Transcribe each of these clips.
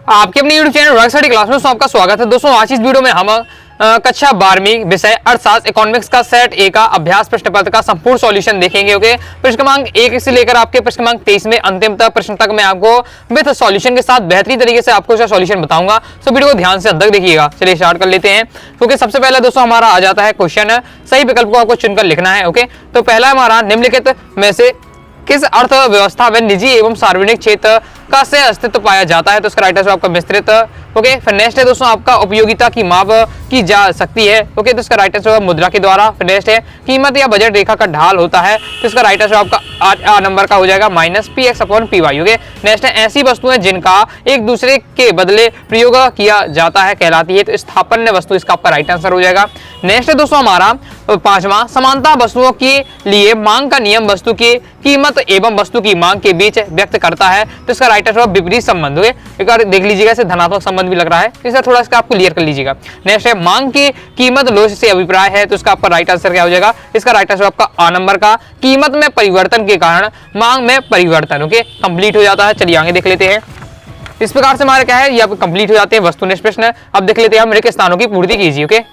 आपके अपने YouTube channel rock study class में आपका स्वागत है। दोस्तों आज इस वीडियो में हम कक्षा 12वीं विषय अर्थशास्त्र इकोनॉमिक्स का सेट ए का अभ्यास प्रश्न पत्र का संपूर्ण सॉल्यूशन देखेंगे। ओके, प्रश्न क्रमांक 1 से लेकर आपके प्रश्न क्रमांक 23 में अंतिम तक प्रश्न तक मैं आपको विद सॉल्यूशन के साथ बेहतरीन तरीके से आपको इसका सॉल्यूशन बताऊंगा। तो वीडियो को ध्यान से अंत तक देखिएगा। चलिए स्टार्ट कर लेते हैं। क्योंकि सबसे पहले दोस्तों हमारा आ जाता है क्वेश्चन, सही विकल्प को आपको चुनकर लिखना है। ओके, तो पहला हमारा निम्नलिखित में से किस अर्थव्यवस्था में निजी एवं सार्वजनिक क्षेत्र का से अस्तित्व पाया जाता है? तो इसका राइट आंसर आपका मिश्रित। ओके, फिर नेक्स्ट है दोस्तों आपका उपयोगिता की माप की जा सकती है। ओके, तो इसका राइट आंसर होगा मुद्रा के द्वारा। फिर नेक्स्ट है कीमत या बजट रेखा का ढाल होता है। तो इसका राइट आंसर आपका आ नंबर का हो जाएगा -px/py। ओके, नेक्स्ट है ऐसी वस्तुएं जिनका एक दूसरे के बदले प्रयोग किया जाता है कहलाती है। तो स्थापन्य वस्तु इसका आपका राइट आंसर हो जाएगा। नेक्स्ट है दोस्तों हमारा पांचवा, समानता वस्तुओं के लिए मांग का नियम वस्तु की कीमत एवं वस्तु की मांग के बीच व्यक्त करता है। तो इसका राइट आंसर विपरीत संबंध। एक बार देख लीजिएगा, इसे धनात्मक संबंध भी लग रहा है, इसे थोड़ा इसका आपको क्लियर कर लीजिएगा। नेक्स्ट है मांग की कीमत लोच से अभिप्राय है। तो इसका आपका राइट आंसर क्या हो जाएगा? इसका राइट आंसर आपका आ नंबर का कीमत में परिवर्तन के कारण मांग में परिवर्तन। ओके, कंप्लीट हो जाता है। चलिए आगे देख लेते हैं। इस प्रकार से हमारे क्या है, ये कंप्लीट हो जाते हैं वस्तुनिष्ठ प्रश्न। अब देख लेते हैं हम रिक्त स्थानों की पूर्ति कीजिए।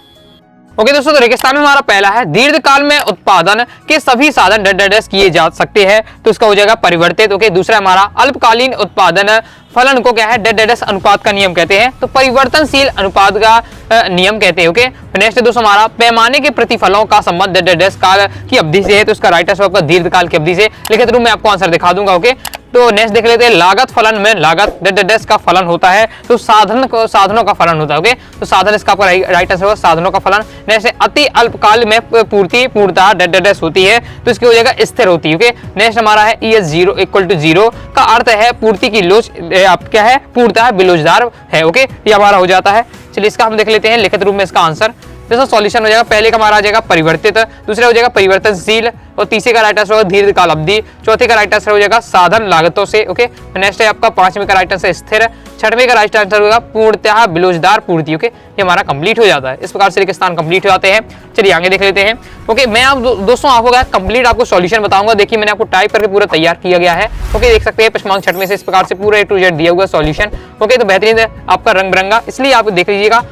ओके दोस्तों, तो रिक्त स्थान में हमारा पहला है दीर्घकाल में उत्पादन के सभी साधन डैश किए जा सकते हैं। तो इसका हो जाएगा परिवर्तित। ओके, दूसरा हमारा अल्पकालीन उत्पादन फलन को क्या है डैश अनुपात का नियम कहते हैं। तो परिवर्तनशील अनुपात का नियम कहते हैं। ओके, नेक्स्ट दोस्तों हमारा पैमाने के प्रतिफलों का संबंध डैश काल की अवधि से है। तो इसका राइट आंसर आपका दीर्घकाल की अवधि से। लिखित रूप में आपको आंसर दिखा दूंगा। ओके, तो नेक्स्ट देख लेते हैं लागत फलन में लागत डैश का फलन होता है। तो साधनों का फलन होता है। ओके, तो साधन इसका आपका राइट आंसर होगा साधनों का फलन। नेक्स्ट अति अल्पकाल में पूर्णता डैश होती है। तो इसकी हो जाएगा स्थिर होती है। ओके, नेक्स्ट हमारा है ES 0 का अर्थ है पूर्ति की लोच आप क्या है पूर्णता बिलोचदार है। ओके, ये हमारा हो जाता है। चलिए इसका हम देख लेते हैं लिखित रूप में इसका आंसर। जैसा सॉल्यूशन हो जाएगा, पहले का हमारा आ जाएगा परिवर्तित, दूसरा हो जाएगा परिवर्तनशील, और तीसरे का राइट आंसर होगा दीर्घकाल अवधि, चौथे का राइट आंसर हो जाएगा साधन लागतों से। ओके, नेक्स्ट है आपका पांचवें का राइट आंसर स्थिर, छठवें का राइट आंसर होगा पूर्णतः बिलोचदार पूर्ति। ओके, ये हमारा कंप्लीट हो जाता है। इस प्रकार से रिक्त स्थान कंप्लीट हो जाते हैं। चलिए आगे देख लेते हैं। ओके, मैं आप दोस्तों आपको कंप्लीट आपको सॉल्यूशन बताऊंगा। देखिए मैंने आपको टाइप करके पूरा तैयार किया गया है। ओके, देख सकते हैं प्रश्न क्रमांक 6 में से इस प्रकार से पूरा A to Z दिया हुआ सॉल्यूशन। ओके, तो बेहतरीन है आपका रंग बिरंगा, इसलिए आप देख लीजिएगा।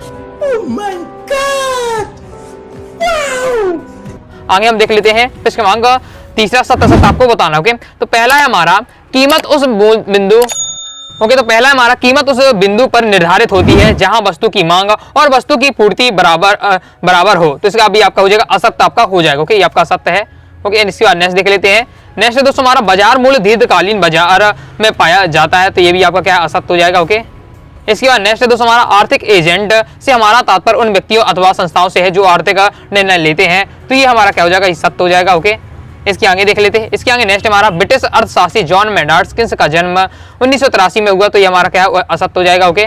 आगे हम देख लेते हैं प्रश्न क्रमांक तीसरा सत्य आपको बताना। ओके, तो पहला है हमारा कीमत उस बिंदु ओके, तो पहला हमारा कीमत उस बिंदु पर निर्धारित होती है जहां वस्तु की मांग और वस्तु की पूर्ति बराबर हो। तो इसका भी आपका हो जाएगा असत्य आपका हो जाएगा। ओके, ये आपका असत्य है। ओके, इसके बाद नेक्स्ट देख लेते हैं। नेक्स्ट दोस्तों हमारा बाजार मूल्य दीर्घकालीन बाजार में पाया जाता है। तो ये भी आपका क्या असत्य हो जाएगा। ओके, इसके बाद नेक्स्ट दोस्तों हमारा आर्थिक एजेंट से हमारा तात्पर्य उन व्यक्तियों अथवा संस्थाओं से है जो आर्थिक निर्णय लेते हैं। तो ये हमारा क्या हो जाएगा, सत्य हो जाएगा। ओके, इसके आगे देख लेते हैं। इसके आगे नेक्स्ट हमारा ब्रिटिश अर्थशास्त्री जॉन मेनार्ड किन्स का जन्म 1983 में हुआ। तो ये हमारा क्या है असत्य हो जाएगा। ओके,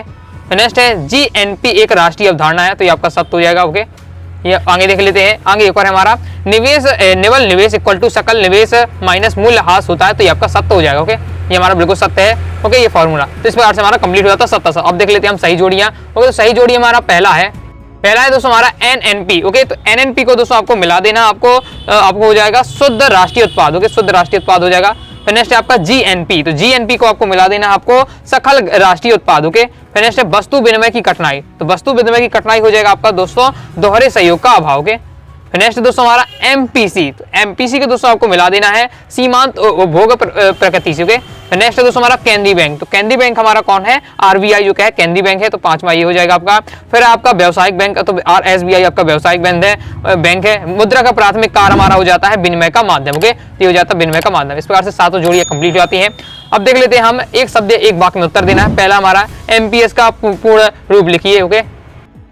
नेक्स्ट है GNP एक राष्ट्रीय अवधारणा है। तो ये आपका सत्य हो जाएगा। ओके, ये आगे देख लेते हैं। आगे एक और हमारा निवल निवेश इक्वल टू सकल निवेश माइनस मूल्य ह्रास होता है। तो ये आपका सत्य हो जाएगा। ओके, ये हमारा बिल्कुल सत्य है। ओके, ये फॉर्मूला तो इस प्रकार से हमारा कंप्लीट हो जाता है सत्य। अब देख लेते हैं हम सही जोड़ियां। ओके, तो सही जोड़ी हमारा पहला है दोस्तों हमारा NNP। ओके, तो NNP को दोस्तों आपको मिला देना, आपको हो जाएगा शुद्ध राष्ट्रीय उत्पाद। ओके, शुद्ध राष्ट्रीय उत्पाद हो जाएगा। फिर नेक्स्ट है आपका GNP, तो GNP को आपको मिला देना आपको सकल राष्ट्रीय उत्पाद। ओके, फिर नेक्स्ट है वस्तु विनिमय की कठिनाई, तो वस्तु विनिमय की कठिनाई हो जाएगा आपका दोस्तों दोहरे सहयोग का अभाव। ओके, नेक्स्ट दोस्तों हमारा MPC, तो MPC के दोस्तों आपको मिला देना है सीमांत उपभोग प्रकृति से। ओके, नेक्स्ट दोस्तों हमारा केंद्रीय बैंक, तो केंद्रीय बैंक हमारा कौन है RBI जो क्या है केंद्रीय बैंक है। तो पांचवा ये हो जाएगा आपका। फिर आपका व्यवसायिक बैंक, तो RSBI आपका व्यवसायिक बैंक है। मुद्रा का प्राथमिक कार्य हमारा हो जाता है विनिमय का माध्यम। ओके, तो ये हो जाता है विनिमय का माध्यम। इस प्रकार से सातों जोड़ियां कंप्लीट हो जाती हैं। अब देख लेते हैं हम एक शब्द एक वाक्य में उत्तर देना है। पहला हमारा MPS का पूर्ण रूप लिखिए। ओके,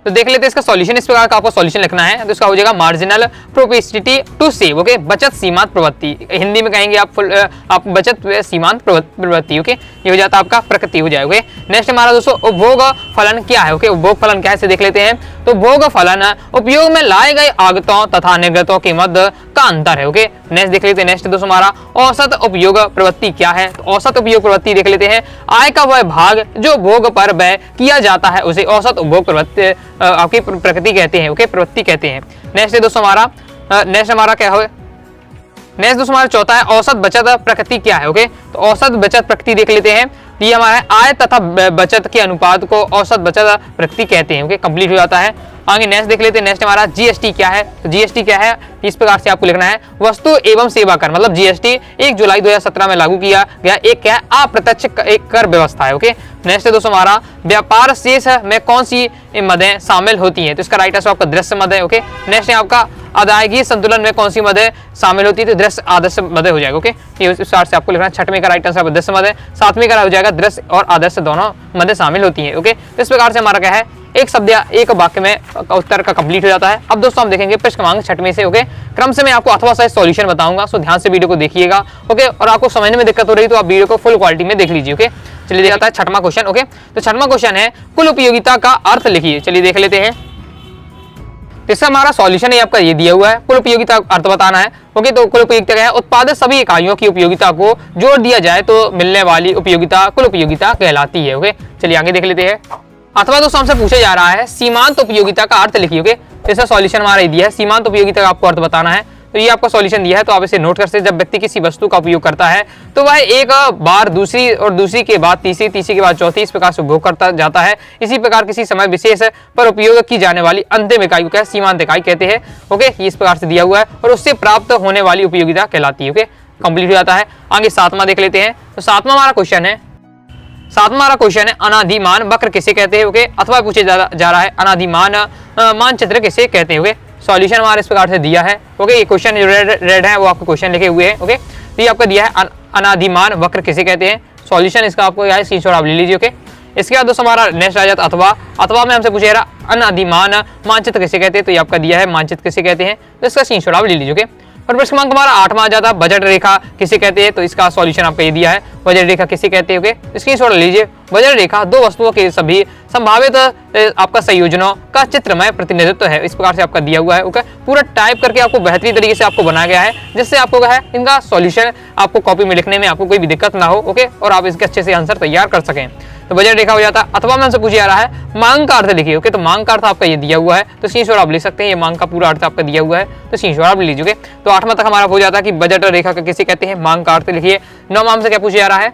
तो देख लेते हैं इसका सॉल्यूशन। इस प्रकार का आपको सॉल्यूशन लिखना है। तो इसका हो जाएगा मार्जिनल प्रोपेसिटी टू सेव। ओके, बचत सीमांत प्रवृत्ति, हिंदी में कहेंगे आप बचत सीमांत प्रवृत्ति। ओके, ये हो जाता है आपका प्रकृति हो जाएगा। नेक्स्ट हमारा दोस्तों उपभोग फलन क्या है। ओके, उपभोग फलन क्या है इसे देख लेते हैं। तो उपभोग फलन उपयोग में लाए गए आगतों तथा निर्गतों के मध्य का अंतर है। ओके, नेक्स्ट देख लेते हैं। नेक्स्ट दोस्तों हमारा औसत उपयोग प्रवृत्ति क्या है। तो औसत उपयोग प्रवृत्ति देख लेते हैं। आय का वह भाग जो भोग पर व्यय किया जाता है उसे औसत उपभोग प्रवृत्ति आपकी प्रकृति कहते हैं। ओके, प्रवृत्ति कहते हैं। नेक्स्ट दोस्तों हमारा क्या है। नेक्स्ट दोस्तों हमारा चौथा है औसत बचत प्रकृति क्या है। ओके, तो औसत बचत प्रकृति देख लेते हैं। तो ये हमारा आय तथा बचत के अनुपात को औसत बचत प्रगति कहते हैं। ओके, कंप्लीट हो जाता है। आगे नेक्स्ट देख लेते हैं। नेक्स्ट हमारा जीएसटी क्या है। तो जीएसटी क्या है, इस प्रकार से आपको लिखना है, वस्तु एवं सेवा कर, मतलब जीएसटी 1 जुलाई 2017 में लागू किया गया एक क्या है, अप्रत्यक्ष एक कर व्यवस्था है। ओके, नेक्स्ट है दोस्तों हमारा व्यापार शेष में कौन सी मदें शामिल होती हैं। तो इसका राइट आंसर आपका दृश्य मद है। ओके, नेक्स्ट है आपका अदायगी संतुलन में कौन सी मदें शामिल होती है, तो दृश्य आदर्श मदें हो जाएगा। ओके, ये उस हिसाब से आपको लिखना है। छठवें का राइट आंसर दृश्य मद है। सातवें का हो जाएगा दृश्य और आदर्श दोनों मदें शामिल होती है। ओके, तो इस प्रकार से हमारा क्या है, एक शब्द या एक वाक्य में उत्तर का कंप्लीट हो जाता है। अब दोस्तों हम देखेंगे प्रश्न क्रमांक 6 से। ओके, क्रम से मैं आपको अथवा सहित सॉल्यूशन बताऊंगा, सो ध्यान से वीडियो को देखिएगा। ओके, और आपको समझने में दिक्कत हो रही तो आप वीडियो को फुल क्वालिटी में देख लीजिए। ओके, चलिए देखा जाता है 6वां क्वेश्चन। ओके, तो 6वां क्वेश्चन है कुल उपयोगिता का अर्थ लिखिए। चलिए देख लेते हैं। तो इसका हमारा सॉल्यूशन है आपका ये दिया हुआ है, कुल उपयोगिता अर्थ बताना है। ओके, तो कुल उपयोगिता क्या है, उत्पादित सभी इकाइयों की उपयोगिता को जोड़ दिया जाए तो मिलने वाली उपयोगिता कुल उपयोगिता कहलाती है। ओके, चलिए आगे देख लेते हैं। अथवा दोस्तों हमसे पूछा जा रहा है सीमांत उपयोगिता का अर्थ लिखिए। ओके, तो इसका सॉल्यूशन हमारा ये दिया है, सीमांत उपयोगिता का आपको अर्थ बताना है। तो ये आपका सॉल्यूशन दिया है, तो आप इसे नोट कर सकते हैं। जब व्यक्ति किसी वस्तु का उपयोग करता है तो वह एक बार दूसरी और दूसरी के बाद तीसरी, तीसरी के बाद चौथी, इस प्रकार से उपभोग करता जाता है। इसी प्रकार किसी समय विशेष पर उपयोग की जाने वाली अंतिम इकाई को क्या है, सीमांत इकाई कहते हैं। ओके, ये इस प्रकार से दिया हुआ है और उससे प्राप्त होने वाली उपयोगिता कहलाती है। ओके, कंप्लीट हो जाता है। आगे 7वां देख लेते हैं। तो 7वां हमारा क्वेश्चन है, 7वां हमारा क्वेश्चन है अनादिमान वक्र किसे कहते हैं। ओके, अथवा पूछे जा रहा है अनादिमान मानचित्र किसे कहते हैं। ओके, सॉल्यूशन हमारा इस प्रकार से दिया है। ओके, ये क्वेश्चन जो रेड है वो आपको क्वेश्चन लिखे हुए हैं। ओके, तो ये आपका दिया है अनादिमान वक्र किसे कहते हैं। सॉल्यूशन इसका आपको यहाँ स्क्रीनशॉट आप ले लीजिए। ओके, इसके बाद दोस्तों हमारा नेक्स्ट आ जाता है अथवा। अथवा में हमसे पूछे जा रहा अनादिमान मानचित्र किसे कहते हैं। तो ये आपका दिया है मानचित्र किसे कहते हैं, तो इसका स्क्रीनशॉट आप ले लीजिए। ओके, और प्रश्न क्रमांक हमारा 8वां आ जाता है बजट रेखा किसे कहते हैं। तो इसका सॉल्यूशन आपका ये दिया है, बजट रेखा किसे कहते हैं। ओके, स्क्रीनशॉट लीजिए। बजट रेखा दो वस्तुओं के सभी संभावित आपका संयोजनों का चित्रमय प्रतिनिधित्व है। इस प्रकार से आपका दिया हुआ है। ओके, पूरा टाइप करके आपको बेहतरीन तरीके से आपको बनाया गया है, जिससे आपको क्या है, इनका सॉल्यूशन आपको कॉपी में लिखने में आपको कोई भी दिक्कत ना हो। ओके, और आप इसके अच्छे से आंसर तैयार कर सकें। तो बजट रेखा हो जाता है। अथवा में हमसे पूछा जा रहा है मांग का अर्थ लिखिए। ओके, तो मांग का अर्थ आपका ये दिया हुआ है, तो स्क्रीनशॉट आप ले सकते हैं। ये मांग का पूरा अर्थ आपका दिया हुआ है, तो स्क्रीनशॉट आप ले लीजिए। तो 8वां तक हमारा हो जाता है कि बजट रेखा का किसे कहते हैं, मांग का अर्थ लिखिए। 9वां हमसे क्या पूछा जा रहा है,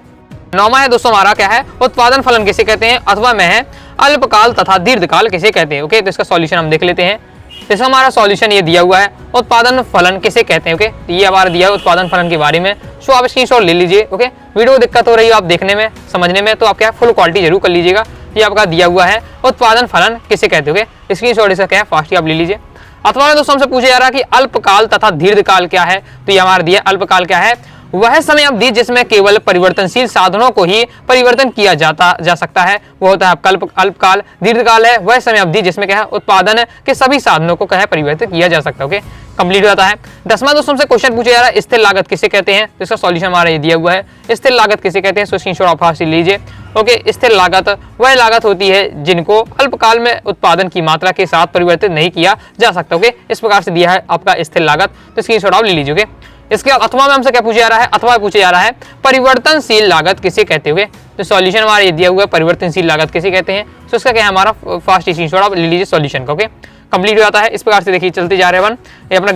9वां है दोस्तों हमारा क्या है, उत्पादन फलन किसे कहते हैं। अथवा में है अल्पकाल तथा दीर्घकाल किसे कहते हैं। ओके, तो इसका सॉल्यूशन हम देख लेते हैं। इसका हमारा सॉल्यूशन ये दिया हुआ है, उत्पादन फलन किसे कहते हैं। ओके, तो ये हमारा दिया है उत्पादन फलन के बारे में। सो आप स्क्रीनशॉट ले लीजिए। ओके, वीडियो को दिक्कत हो रही है आप देखने में समझने में, तो आप क्या फुल क्वालिटी जरूर कर लीजिएगा। ये आपका दिया हुआ है उत्पादन फलन किसे कहते हैं। ओके, स्क्रीनशॉट इसका क्या है फास्ट ही आप ले लीजिए। अथवा में दोस्तों हमसे पूछा जा रहा है कि अल्पकाल तथा दीर्घकाल क्या है। तो ये हमारा दिया अल्पकाल क्या है, वह समय अवधि जिसमें केवल परिवर्तनशील साधनों को ही परिवर्तन किया जा सकता है, वो होता है अल्पकाल। दीर्घकाल है वह समय अवधि जिसमें क्या है, उत्पादन के सभी साधनों को क्या है, परिवर्तित किया जा सकता है। ओके, कंप्लीट हो जाता है। 10वां दोस्तों से क्वेश्चन पूछा जा रहा है स्थिर लागत किसे कहते हैं। तो इसका सॉल्यूशन हमारा ये दिया हुआ है, स्थिर लागत किसे कहते हैं। सो स्क्रीनशॉट आप हासिल लीजिए। ओके, स्थिर लागत वह लागत होती है जिनको अल्पकाल में उत्पादन की मात्रा के साथ परिवर्तित नहीं किया जा सकता। ओके, इस प्रकार से दिया है आपका स्थिर लागत, तो स्क्रीनशॉट आप ले लीजिए। ओके, इसके बाद अथवा में हमसे क्या पूछा जा रहा है, अथवा पूछा जा रहा है परिवर्तनशील लागत किसे कहते हुए। तो सॉल्यूशन हमारा ये दिया हुआ है, परिवर्तनशील लागत किसे कहते हैं। तो इसका क्या है हमारा फास्ट स्क्रीनशॉट आप ले लीजिए सॉल्यूशन का। ओके, कंप्लीट हो जाता है। इस प्रकार से देखिए चलते जा रहे हैं ये अपना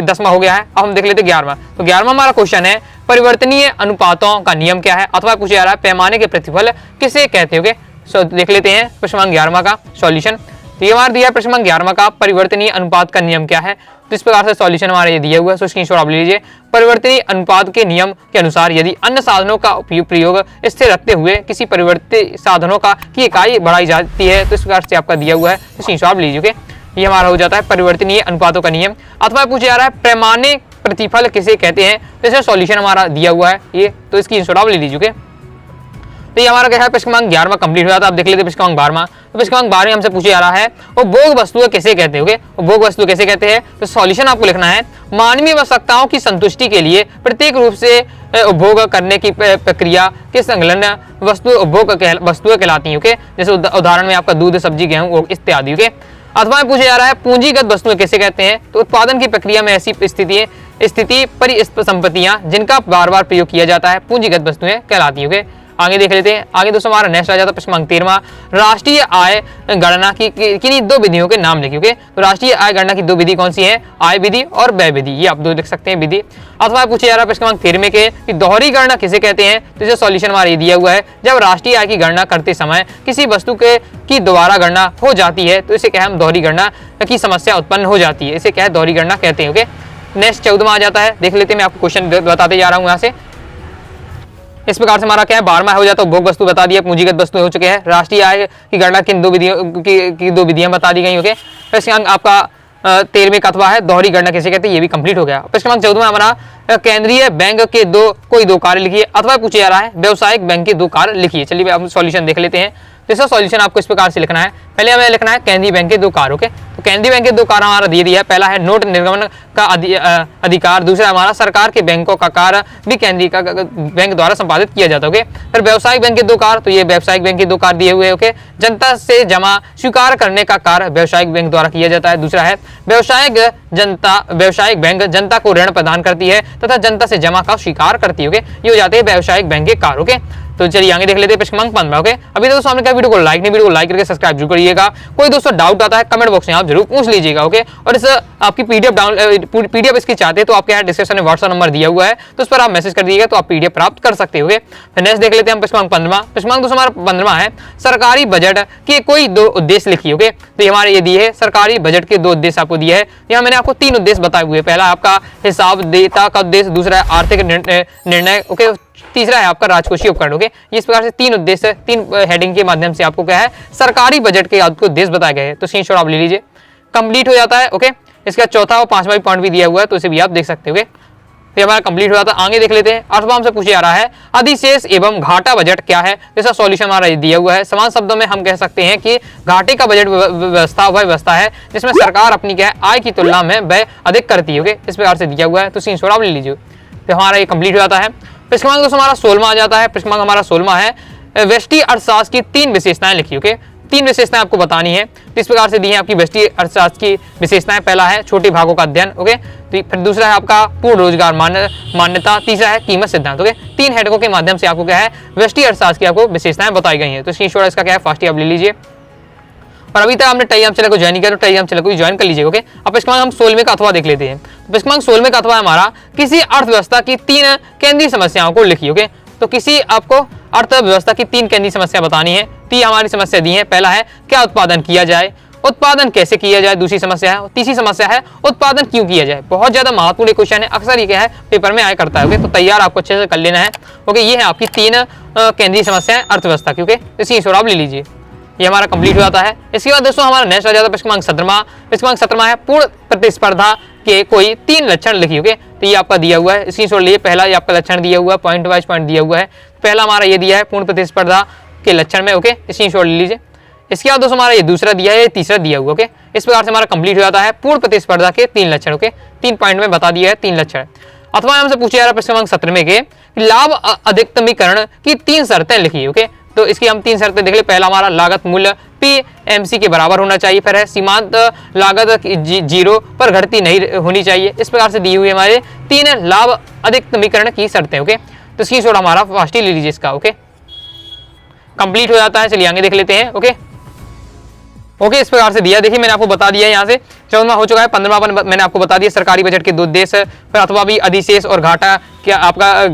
10वां हो गया है। अब हम देख लेते हैं 11वां। तो 11वां हमारा क्वेश्चन है परिवर्तनीय अनुपातों का नियम क्या है। अथवा पूछा जा रहा है पैमाने के प्रतिफल किसे कहते हैं। सो देख लेते हैं प्रश्न क्रमांक 11वां का सॉल्यूशन। तो ये हमारा दिया है प्रश्न क्रमांक 11वां का परिवर्तनीय अनुपात का नियम क्या है। तो इस प्रकार से सॉल्यूशन हमारा ये दिया हुआ है, सो स्क्रीनशॉट आप ले लीजिए। परिवर्तनीय अनुपात के नियम के अनुसार यदि अन्य साधनों का प्रयोग स्थिर रखते हुए किसी परिवर्तित साधनों का की इकाई बढ़ाई जाती है, तो इस प्रकार से आपका दिया हुआ है, तो स्क्रीनशॉट आप लीजिए। ये हमारा हो जाता है परिवर्तनीय अनुपातों का नियम। अथवा पूछा जा रहा है पैमाने प्रतिफल किसे कहते हैं। तो इसका सॉल्यूशन हमारा दिया हुआ है ये, तो इसकी स्क्रीनशॉट आप ले लीजिए। तो ये हमारा क्या है प्रश्न क्रमांक 11वां कंप्लीट हो जाता है। आप देख लेते हैं प्रश्न क्रमांक 12वां। तो प्रश्न क्रमांक 12 हमसे पूछे जा रहा है उपभोग वस्तुएं किसे कहते हैं। उपभोग वस्तु कैसे कहते हैं। तो सॉल्यूशन आपको लिखना है मानवीय आवश्यकताओं की संतुष्टि के लिए प्रत्येक रूप से उपभोग करने की प्रक्रिया के संकलन वस्तु उपभोग वस्तुएं कहलाती है। ओके, जैसे उदाहरण में आपका दूध, सब्जी, गेहूं इत्यादि। ओके, अथवा में पूछा जा रहा है पूंजीगत वस्तुएं किसे कहते हैं। तो उत्पादन की प्रक्रिया में ऐसी स्थिति परिसंपत्तियां जिनका बार बार प्रयोग किया जाता है पूंजीगत वस्तुएं कहलाती है। आगे देख लेते हैं। आगे दोस्तों हमारा नेक्स्ट आ जाता है प्रश्न क्रमांक 13वां, राष्ट्रीय आय गणना की किन्हीं दो विधियों के नाम लिखिए। ओके, तो राष्ट्रीय आय गणना की दो विधि कौन सी है, आय विधि और व्यय विधि, ये आप दो लिख सकते हैं विधि। अथवा पूछे जा रहा है प्रश्न क्रमांक 13 के कि दोहरी गणना किसे कहते हैं, तो इसे सॉल्यूशन हमारा ये दिया हुआ है, जब राष्ट्रीय आय की गणना करते समय किसी वस्तु के की दोबारा गणना हो जाती है तो इसे क्या हम दोहरी गणना की समस्या उत्पन्न हो जाती है, इसे क्या है दोहरी गणना कहते हैं। ओके, नेक्स्ट 14वां आ जाता है, देख लेते हैं, मैं आपको क्वेश्चन बताते जा रहा हूँ यहाँ से। इस प्रकार से हमारा क्या है 12वां हो जाता है, उपभोग वस्तु बता दिया, पूंजीगत वस्तु हो चुके हैं, राष्ट्रीय आय की गणना किन दो विधियों की दो विधियां बता दी गई। ओके, आपका 13वें का अथवा है दोहरी गणना किसे कहते हैं, ये भी कंप्लीट हो गया। प्रश्न क्रमांक 14 में हमारा केंद्रीय बैंक के कोई दो कार्य लिखिए, अथवा पूछे जा रहा है व्यावसायिक बैंक के दो कार्य लिखिए। चलिए हम सॉल्यूशन देख लेते हैं। तो इसका सॉल्यूशन आपको इस प्रकार से लिखना है, पहले हमें लिखना है केंद्रीय बैंक के दो कार्य। ओके, तो केंद्रीय बैंक के दो कार्य हमारा दे दिया है, पहला है नोट निर्गमन का अधिकार, दूसरा हमारा सरकार के बैंकों का कार्य भी केंद्रीय का बैंक द्वारा संपादित किया जाता है। ओके, फिर व्यवसायिक बैंक के दो कार्य, तो ये व्यवसायिक बैंक के दो कार्य दिए हुए हैं। ओके, जनता से जमा स्वीकार करने का कार्य व्यवसायिक बैंक द्वारा किया जाता है, दूसरा है व्यवसायिक बैंक जनता को ऋण प्रदान करती है तथा जनता से जमा का स्वीकार करती है। ओके, ये हो जाते हैं व्यवसायिक बैंक के कार्य। ओके, तो चलिए आगे देख लेते हैं प्रश्न क्रमांक 15। ओके, अभी दोस्तों हमने कहा वीडियो को लाइक नहीं, वीडियो को लाइक करके सब्सक्राइब जरूर करिएगा। कोई दोस्तों डाउट आता है कमेंट बॉक्स में आप जरूर पूछ लीजिएगा। ओके, और इस आपकी पीडीएफ इसकी चाहते हैं तो आपके यहाँ डिस्क्रिप्शन में व्हाट्सएप नंबर दिया हुआ है, तो उस पर आप मैसेज कर दीजिएगा तो आप पीडीएफ प्राप्त कर सकते हो। फिर नेक्स्ट देख लेते हैं हम प्रश्न क्रमांक 15। प्रश्न क्रमांक दोस्तों हमारा 15वां है, सरकारी बजट के कोई दो उद्देश्य लिखिए। ओके, तो हमारे ये दिए है सरकारी बजट के दो उद्देश्य आपको दिए है, यहाँ मैंने आपको तीन उद्देश्य बताए हुए, पहला आपका हिसाब देता का उद्देश्य, दूसरा है आर्थिक निर्णय, ओके, तीसरा है आपका राजकोषीय उपकरण। ओके, इस प्रकार से तीन उद्देश्य तीन हेडिंग के माध्यम से आपको क्या है सरकारी बजट के आपको उद्देश्य बताए गए हैं। तो स्क्रीनशॉट आप ले लीजिए, कंप्लीट हो जाता है। ओके, इसका चौथा और पांचवा पॉइंट भी दिया हुआ है, तो इसे भी आप देख सकते हो। तो हमारा कंप्लीट हो जाता है। आगे देख लेते हैं, अर्थवा हमसे पूछे जा रहा है अधिशेष एवं घाटा बजट क्या है, इसका सॉल्यूशन हमारा दिया हुआ है। समान शब्दों में हम कह सकते हैं कि घाटे का बजट व्यवस्था वह व्यवस्था है जिसमें सरकार अपनी क्या है आय की तुलना में व्यय अधिक करती है। ओके, इस प्रकार से दिया हुआ है, तो स्क्रीनशॉट आप ले लीजिए। तो हमारा ये कंप्लीट हो जाता है। प्रश्न क्रमांक दोस्तों हमारा 16वां आ जाता है। प्रश्न क्रमांक हमारा 16वां है व्यष्टि अर्थशास्त्र की तीन विशेषताएं लिखी। ओके, तीन विशेषताएं आपको बतानी है, इस प्रकार से दी है आपकी व्यष्टि अर्थशास्त्र की विशेषताएं। पहला है छोटे भागों का अध्ययन। ओके, तो फिर दूसरा है आपका पूर्ण रोजगार मान्यता, तीसरा है कीमत सिद्धांत। ओके, तीन हेडकों के माध्यम से आपको क्या है व्यष्टि अर्थशास्त्र की आपको विशेषताएं बताई गई हैं। तो स्क्रीनशॉट इसका क्या है फास्ट आप ले लीजिए। और अभी तक आपने टेलीग्राम चैनल को ज्वाइन किया तो टेलीग्राम चैनल को ज्वाइन कर लीजिए। ओके, अब प्रश्न क्रमांक हम 16वें का अथवा देख लेते हैं। प्रश्न क्रमांक 16वें का अथवा हमारा किसी अर्थव्यवस्था की तीन केंद्रीय समस्याओं को लिखिए। ओके, तो किसी आपको अर्थव्यवस्था की तीन केंद्रीय समस्या बतानी है, तीन हमारी समस्या दी है। पहला है क्या उत्पादन किया जाए, उत्पादन कैसे किया जाए, दूसरी समस्या है, तीसरी समस्या है उत्पादन क्यों किया जाए। बहुत ज्यादा महत्वपूर्ण क्वेश्चन है, अक्सर ये क्या है पेपर में आया करता है। ओके, तो तैयार आपको अच्छे से कर लेना है। ओके, ये है आपकी तीन केंद्रीय समस्याएं अर्थव्यवस्था की। ओके, इसी हिसाब आप ले लीजिए, ये हमारा कंप्लीट हो जाता है। इसके बाद दोस्तों हमारा नेक्स्ट आ जाता है प्रश्न क्रमांक 17वां। प्रश्न क्रमांक 17वां है पूर्ण प्रतिस्पर्धा के कोई तीन लक्षण लिखिए। ओके, तो ये आपका दिया हुआ है, इसी छोड़ लिए पहला ये आपका लक्षण दिया हुआ है, पॉइंट वाइज पॉइंट दिया हुआ है। पहला हमारा ये दिया है पूर्ण प्रतिस्पर्धा के लक्षण में। ओके, इसी छोड़ लीजिए। इसके बाद दोस्तों हमारा ये दूसरा दिया है, तीसरा दिया हुआ। ओके, इस प्रकार से हमारा कंप्लीट हो जाता है पूर्ण प्रतिस्पर्धा के तीन लक्षण। ओके, तीन पॉइंट में बता दिया है तीन लक्षण। अथवा हमसे पूछा जा रहा है प्रश्न क्रमांक 17वें के लाभ अधिकतमीकरण की तीन शर्तें लिखिए। ओके, तो इसकी हम तीन शर्तें देख ले। पहला हमारा लागत मूल्य PMC के बराबर होना चाहिए, फिर है सीमांत लागत 0 पर घटती नहीं होनी चाहिए। इस प्रकार से दी हुई हमारे तीन लाभ अधिकतमीकरण की शर्तें। ओके, तो इसकी छोड़ हमारा फास्ट ही ले लीजिए इसका। ओके, कंप्लीट हो जाता है। चलिए आगे देख लेते हैं। ओके, इस प्रकार से दिया, देखिए मैंने आपको बता दिया है यहाँ से 14वां हो चुका है। 15वां मैंने आपको बता दिया सरकारी बजट के दो उद्देश्य, फिर अथवा भी अधिशेष और घाटा क्या आपका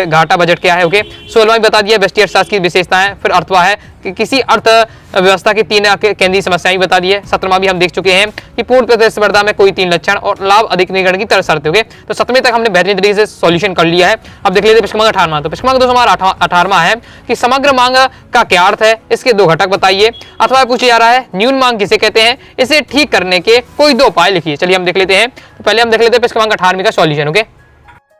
घाटा बजट क्या है। ओके, 16वां बता दिया व्यष्टि अर्थशास्त्र की विशेषताएं, फिर अथवा है कि किसी अर्थव्यवस्था की तीन केंद्रीय समस्याएं बता दी है। 17वां भी हम देख चुके हैं कि पूर्ण प्रतिस्पर्धा में कोई तीन लक्षण और लाभ अधिकतमीकरण की तरह शर्तें। ओके, तो 17वें तक हमने बेहतरीन तरीके से सॉल्यूशन कर लिया है। अब देख लेते हैं प्रश्न क्रमांक 18वां। तो प्रश्न क्रमांक दोस्तों हमारा 18वां है कि समग्र मांग का क्या अर्थ है, इसके दो घटक बताइए। अथवा पूछा जा रहा है न्यून मांग किसे कहते हैं, इसे ठीक करने के कोई दो उपाय लिखिए। चलिए हम देख लेते हैं। तो पहले हम देख लेते हैं प्रश्न क्रमांक 18वें का सॉल्यूशन। ओके,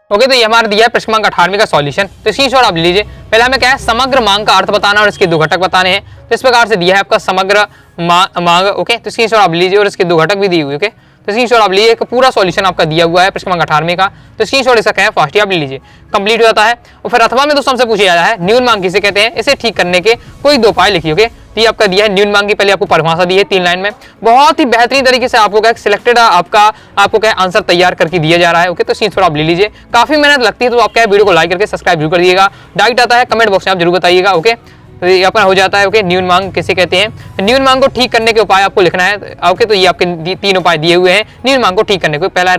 तो ये हमारा दिया है प्रश्न क्रमांक 18वें का सॉल्यूशन। तो स्क्रीनशॉट आप लीजिए। पहले हमें क्या है समग्र मांग का अर्थ बताना और इसके दो घटक बताने हैं। तो इस प्रकार से दिया है आपका समग्र मांग। ओके, तो स्क्रीनशॉट आप लीजिए और इसके दो घटक भी दिए हुए। ओके, तो तो स्क्रीनशॉट आप लीजिए, पूरा सॉल्यूशन आपका दिया हुआ है प्रश्न क्रमांक 18वें का। तो स्क्रीनशॉट इसका क्या है, फास्ट ही आप ले लीजिए, कंप्लीट हो जाता है। और फिर अथवा में दोस्तों हमसे पूछा जाता है न्यून मांग किसे कहते हैं, इसे ठीक करने के कोई दो उपाय लिखिए। ओके, तो ये आपका दिया है न्यून मांग की, पहले आपको परिभाषा दी है 3 लाइन में, बहुत ही बेहतरीन तरीके से आपको क्या सिलेक्टेड आपको क्या आंसर तैयार करके दिया जा रहा है। ओके, तो स्क्रीनशॉट आप ले लीजिए, काफी मेहनत लगती है, तो आप क्या वीडियो को लाइक करके सब्सक्राइब जरूर कर दिएगा। डाउट आता है कमेंट बॉक्स में आप जरूर बताइएगा। ओके, तो ये अपना हो जाता है। ओके, न्यून मांग किसे कहते हैं, न्यून मांग को ठीक करने के उपाय आपको लिखना है। ओके, तो ये आपके 3 उपाय दिए हुए हैं न्यून मांग को ठीक करने के। पहला है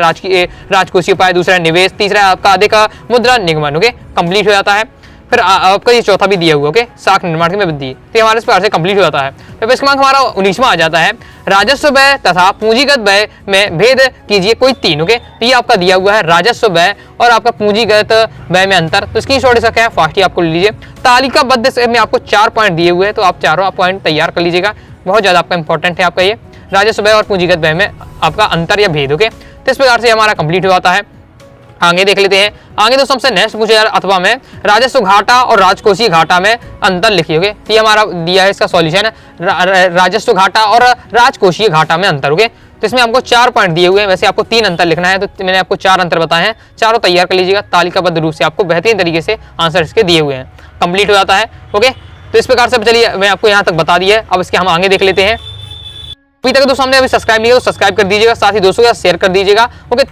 राजकोषीय उपाय, दूसरा है निवेश, तीसरा है आपका अधिक मुद्रा निगमन। ओके, कंप्लीट हो जाता है। फिर आपका ये चौथा भी दिया हुआ, ओके, साख निर्माण की वृद्धि, तो ये हमारे इस प्रकार से कंप्लीट हो जाता है। तो प्रश्न क्रमांक हमारा 19वां आ जाता है, राजस्व व्यय तथा पूंजीगत व्यय में भेद कीजिए कोई 3। ओके, तो ये आपका दिया हुआ है राजस्व व्यय और आपका पूंजीगत व्यय में अंतर। तो स्क्रीनशॉट इसका क्या है, फास्ट ही आपको ले लीजिए। तालिकाबद्ध में आपको 4 पॉइंट दिए हुए हैं, तो आप चारों पॉइंट तैयार कर लीजिएगा, बहुत ज्यादा आपका इंपॉर्टेंट है आपका ये राजस्व व्यय और पूंजीगत व्यय में आपका अंतर या भेद। ओके, तो इस प्रकार से हमारा कंप्लीट हो जाता है। आगे देख लेते हैं। आगे दोस्तों हमसे नेक्स्ट पूछे यार अथवा में राजस्व घाटा और राजकोषीय घाटा में अंतर लिखिए। ओके, तो ये हमारा दिया है इसका सॉल्यूशन राजस्व घाटा और राजकोषीय घाटा में अंतर। ओके, तो इसमें आपको 4 पॉइंट दिए हुए हैं, वैसे आपको 3 अंतर लिखना है, तो मैंने आपको 4 अंतर बताए हैं, चारों तैयार कर लीजिएगा। तालिकाबद्ध रूप से आपको बेहतरीन तरीके से आंसर इसके दिए हुए हैं, कंप्लीट हो जाता है। ओके, तो इस प्रकार से चलिए मैं आपको यहाँ तक बता दिया है, अब इसके हम आगे देख लेते हैं। अभी तक दोस्तों हमने अभी सब्सक्राइब नहीं किया तो सब्सक्राइब कर दीजिएगा, साथ ही दोस्तों के साथ शेयर कर दीजिएगा। ओके,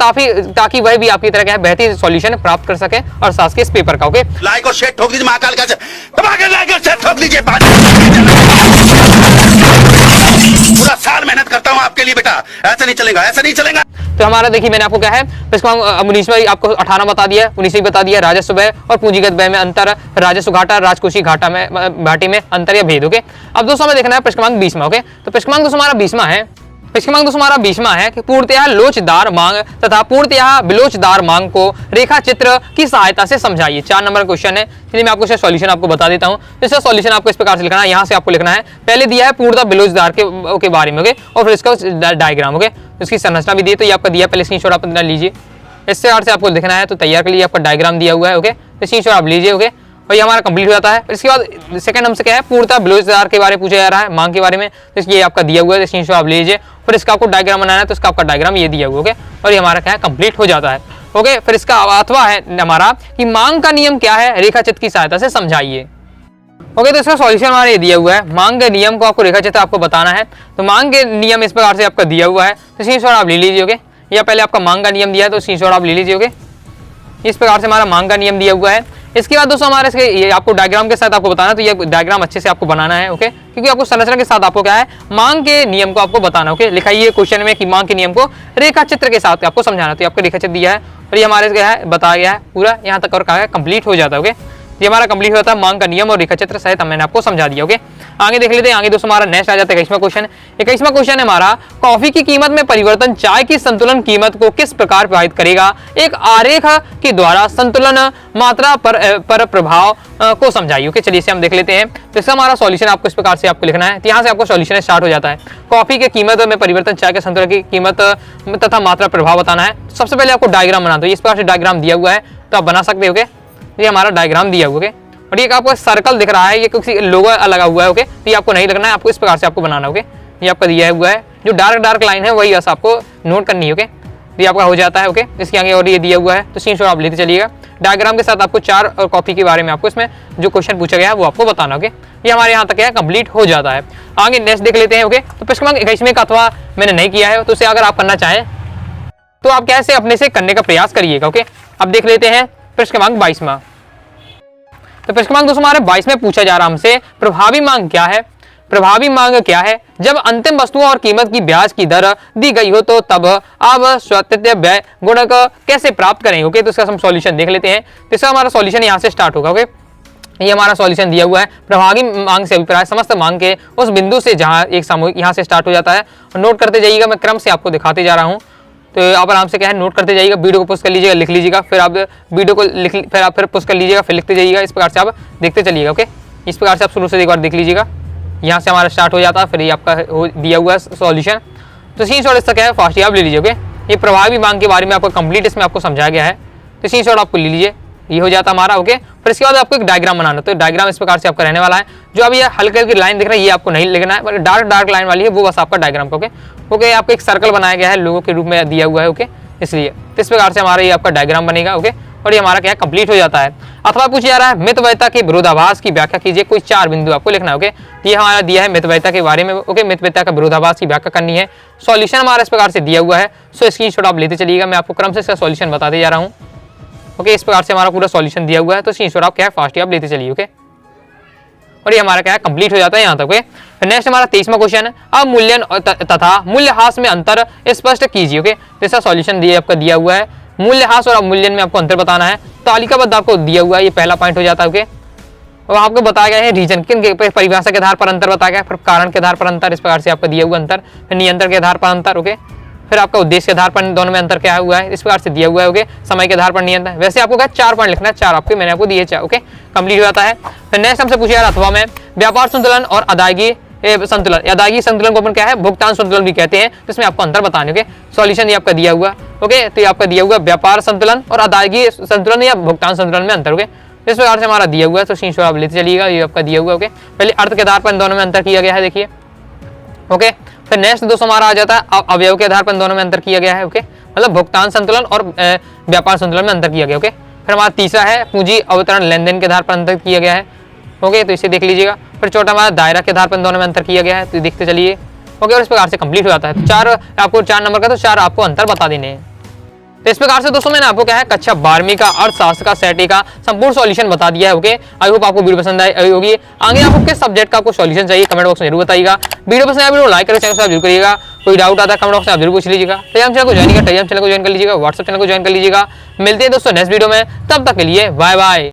ताकि वह भी आपकी तरह का बेहतरीन सॉल्यूशन प्राप्त कर सके और साथ के इस पेपर का। ओके, लाइक और शेयर ठोक दीजिए, महाकाल का लाइक और शेयर ठोक दीजिए। पूरा साल मेहनत करता हूँ आपके लिए बेटा, ऐसा नहीं चलेगा, ऐसा नहीं चलेगा। तो हमारा देखिए मैंने आपको क्या है 19वां आपको 18 बता दिया है, 19वीं बता दिया राजस्व व्यय और पूंजीगत व्यय में अंतर, राजस्व घाटा राजकोषीय घाटा में घाटे में अंतर या भेद। ओके, अब दोस्तों हमें देखना है प्रश्न क्रमांक 20वां। ओके, तो प्रश्न क्रमांक दोस्तों हमारा 20वां है, प्रश्न क्रमांक दोस्तों हमारा 20वां है कि पूर्णतः लोचदार मांग तथा पूर्णतः बिलोचदार मांग को रेखा चित्र की सहायता से समझाइए। 4 नंबर क्वेश्चन है, इसलिए मैं आपको इसका सॉल्यूशन आपको बता देता हूँ। इसका सॉल्यूशन आपको इस प्रकार से लिखना है, यहाँ से आपको लिखना है, पहले दिया है पूर्णतः बिलोचदार के बारे में। ओके, और फिर इसका डायग्राम। ओके, इसकी संरचना भी दी है, तो ये आपका दिया, पहले स्क्रीनशॉट आप लीजिए, इस प्रकार से आपको लिखना है, तो तैयार कर लीजिए, आपका डायग्राम दिया हुआ है। ओके, तो स्क्रीनशॉट आप लीजिए। ओके, और ये हमारा कंप्लीट हो जाता है। इसके बाद सेकंड हमसे क्या है, पूर्णतः बिलोचदार के बारे में पूछा जा रहा है, मांग के बारे में, तो ये आपका दिया हुआ है, स्क्रीनशॉट आप लीजिए। फिर इसका आपको डायग्राम बनाना है, तो इसका आपका डायग्राम ये दिया हुआ है। ओके, और ये हमारा क्या है, कंप्लीट हो जाता है। ओके, फिर इसका अथवा है हमारा कि मांग का नियम क्या है, रेखा चित्र की सहायता से समझाइए। ओके, तो इसका सॉल्यूशन हमारा ये दिया हुआ है, मांग के नियम को आपको रेखा चित्र आपको बताना है। तो मांग के नियम इस प्रकार से आपका दिया हुआ है, तो स्क्रीनशॉट आप ले लीजिए। ओके, या पहले आपका मांग का नियम दिया है, तो स्क्रीनशॉट आप ले लीजिए। ओके, इस प्रकार से हमारा मांग का नियम दिया हुआ है। इसके बाद दोस्तों हमारे इसके ये आपको डायग्राम के साथ आपको बताना है, तो ये डायग्राम अच्छे से आपको बनाना है। ओके, क्योंकि आपको संरचना के साथ आपको क्या है, मांग के नियम को आपको बताना है। ओके, लिखाइए क्वेश्चन में कि मांग के नियम को रेखा चित्र के साथ आपको समझाना है, तो आपको रेखा चित्र दिया है और ये हमारे क्या है बताया गया है पूरा, यहाँ तक और कहा है कंप्लीट हो जाता है। ओके, ये हमारा कंप्लीट होता है मांग का नियम और रेखा चित्र सहित मैंने आपको समझा दिया। ओके, आगे देख लेते हैं। आगे दोस्तों हमारा नेक्स्ट आ जाता है 21वां क्वेश्चन। 21वां क्वेश्चन है हमारा, कॉफी की कीमत में परिवर्तन चाय की संतुलन कीमत को किस प्रकार प्रभावित करेगा, एक आरेख के द्वारा संतुलन मात्रा पर प्रभाव को समझाइए। ओके, चलिए इसे हम देख लेते हैं। तो इसका हमारा सॉल्यूशन आपको इस प्रकार से आपको लिखना है, तो यहाँ से आपको सॉल्यूशन स्टार्ट हो जाता है। कॉफी की कीमत में परिवर्तन चाय के संतुलन की कीमत तथा मात्रा प्रभाव बताना है। सबसे पहले आपको डायग्राम बनाना, तो इस प्रकार से डायग्राम दिया हुआ है, तो आप बना सकते हो। ओके, ये हमारा डायग्राम दिया हुआ है और ये आपको सर्कल दिख रहा है, ये किसी लोगो लगा हुआ है। ओके, तो ये आपको नहीं लगना है, आपको इस प्रकार से आपको बनाना है। ओके, ये आपका दिया हुआ है, जो डार्क लाइन है वही बस आपको नोट करनी है। ओके, ये आपका हो जाता है। ओके, इसके आगे और ये दिया हुआ है, तो स्क्रीनशॉट आप लेते चलिएगा। डायग्राम के साथ आपको 4 और कॉफी के बारे में आपको इसमें जो क्वेश्चन पूछा गया है वो आपको बताना। ओके, ये हमारे यहाँ तक कंप्लीट हो जाता है। आगे नेक्स्ट देख लेते हैं। ओके, तो प्रश्न क्रमांक 21वें का अथवा मैंने नहीं किया है, तो उसे अगर आप करना चाहें तो आप कैसे अपने से करने का प्रयास करिएगा। ओके, अब देख लेते हैं प्रश्न क्रमांक 22वां। तो प्रश्न क्रमांक दोस्तों हमारे 22 में पूछा जा रहा हमसे, प्रभावी मांग क्या है, प्रभावी मांग क्या है, जब अंतिम वस्तुओं और कीमत की ब्याज की दर दी गई हो तो तब अब स्वायत्त व्यय गुणक कैसे प्राप्त करेंगे। ओके, तो इसका हम सॉल्यूशन देख लेते हैं। तो इसका हमारा सॉल्यूशन यहाँ से स्टार्ट होगा। ओके, ये हमारा सॉल्यूशन दिया हुआ है, प्रभावी मांग से अभिप्राय समस्त मांग के उस बिंदु से जहाँ एक सामूहिक यहाँ से स्टार्ट हो जाता है। और नोट करते जाइएगा, मैं क्रम से आपको दिखाते जा रहा हूँ, तो आप आराम से क्या है नोट करते जाइएगा, वीडियो को पुश कर लीजिएगा, लिख लीजिएगा, फिर आप वीडियो को फिर आप पुश कर लीजिएगा, फिर लिखते जाइएगा, इस प्रकार से आप देखते चलिएगा। ओके, इस प्रकार से आप शुरू से एक बार देख लीजिएगा, यहाँ से हमारा स्टार्ट हो जाता है, फिर ये आपका दिया हुआ है सॉल्यूशन। तो स्क्रीनशॉट इसका क्या है, फास्ट आप ले लीजिए। ओके, ये प्रभावी मांग के बारे में आपको कंप्लीट इसमें आपको समझाया गया है, तो स्क्रीनशॉट आपको ले लीजिए। ये हो जाता हमारा। ओके, फिर इसके बाद आपको एक डायग्राम बनाना, तो डायग्राम इस प्रकार से आपका रहने वाला है। जो अभी ये हल्की हल्की लाइन दिख रहा है ये आपको नहीं लिखना है, पर डार्क लाइन वाली है वो बस आपका डायग्राम का। ओके, आपको एक सर्कल बनाया गया है लोगों के रूप में दिया हुआ है। ओके, इसलिए तो इस प्रकार से हमारा ये आपका डायग्राम बनेगा। ओके, और ये हमारा क्या कंप्लीट हो जाता है। अथवा पूछा जा रहा है मितव्ययिता के विरोधाभास की व्याख्या कीजिए, कोई 4 बिंदु आपको लिखना है। ओके, ये हमारा दिया है मितव्ययिता के बारे में। ओके, मितव्ययिता का विरोधाभास की व्याख्या करनी है। सॉल्यूशन हमारा इस प्रकार से दिया हुआ है, सो स्क्रीनशॉट आप लेते चलिएगा, मैं आपको क्रम से इसका सॉल्यूशन बताते जा रहा हूँ। ओके, इस प्रकार से हमारा पूरा सॉल्यूशन दिया हुआ है, तो स्क्रीनशॉट आप क्या है फास्ट आप लेते चलिए। ओके, और ये हमारा क्या है कंप्लीट हो जाता है यहाँ तक। ओके, नेक्स्ट हमारा 23वां क्वेश्चन है, अवमूल्यन तथा मूल्यह्रास में अंतर स्पष्ट कीजिए। ओके, जैसा सॉल्यूशन दिया आपका दिया हुआ है, मूल्यह्रास और अवमूल्यन में आपको अंतर बताना है, तालिकाबद्ध आपको दिया हुआ है, ये पहला पॉइंट हो जाता है। ओके, और आपको बताया गया है रीजन किन के परिभाषा के आधार पर अंतर बताया गया है, फिर कारण के आधार पर अंतर, इस प्रकार से आपका दिया हुआ अंतर, फिर नियंत्रण के आधार पर अंतर। ओके, फिर आपका उद्देश्य के आधार पर दोनों में अंतर क्या हुआ है, इस प्रकार से दिया हुआ है। ओके, समय के आधार पर नियंत्रण, वैसे आपको क्या 4 पॉइंट लिखना है, 4 आपके मैंने आपको दिए 4। ओके, कंप्लीट हो जाता है। फिर नेक्स्ट हमसे पूछा यार अथवा में व्यापार संतुलन और अदायगी संतुलन, अदायगी संतुलन को अपन क्या है भुगतान संतुलन भी कहते हैं, जिसमें आपको अंतर बताने। ओके, सॉल्यूशन ये आपका दिया हुआ। ओके, तो ये आपका दिया हुआ व्यापार संतुलन और अदायगी संतुलन या भुगतान संतुलन में अंतर। ओके, इस प्रकार से हमारा दिया हुआ है, तो स्क्रीनशॉट आप लेते चलिएगा, ये आपका दिया हुआ। ओके, पहले अर्थ के आधार पर इन दोनों में अंतर किया गया है, देखिए। ओके, फिर नेक्स्ट दोस्तों हमारा आ जाता है अवयव के आधार पर इन दोनों में अंतर किया गया है। ओके, मतलब भुगतान संतुलन और व्यापार संतुलन में अंतर किया गया। ओके, फिर हमारा तीसरा है पूंजी अवतरण लेन देन के आधार पर अंतर किया गया है। ओके, तो इसे देख लीजिएगा। फिर चौथा हमारा दायरा के आधार पर इन दोनों में अंतर किया गया है, तो देखते चलिए। ओके, और इस प्रकार से कंप्लीट हो जाता है। 4 आपको 4 नंबर का, तो 4 आपको अंतर बता देने हैं। तो इस प्रकार से दोस्तों मैंने आपको क्या है कक्षा 12वीं का अर्थशास्त्र का सेट ए का संपूर्ण सॉल्यूशन बता दिया है। ओके, आई होप आपको वीडियो पसंद आई होगी। आगे आपको किस सब्जेक्ट का आपको सॉल्यूशन चाहिए कमेंट बॉक्स में जरूर बताइएगा। वीडियो पसंद आया वीडियो लाइक करें, चैनल सब्सक्राइब जरूर करिएगा। कोई डाउट आता है कमेंट बॉक्स में आप जरूर पूछ लीजिएगा। टेलीग्राम चैनल को ज्वाइन कीजिएगा, टेलीग्राम चैनल को ज्वाइन कर लीजिएगा, व्हाट्सएप चैनल को ज्वाइन कर लीजिएगा। मिलते हैं दोस्तों नेक्स्ट वीडियो में, तब तक के लिए बाय बाय।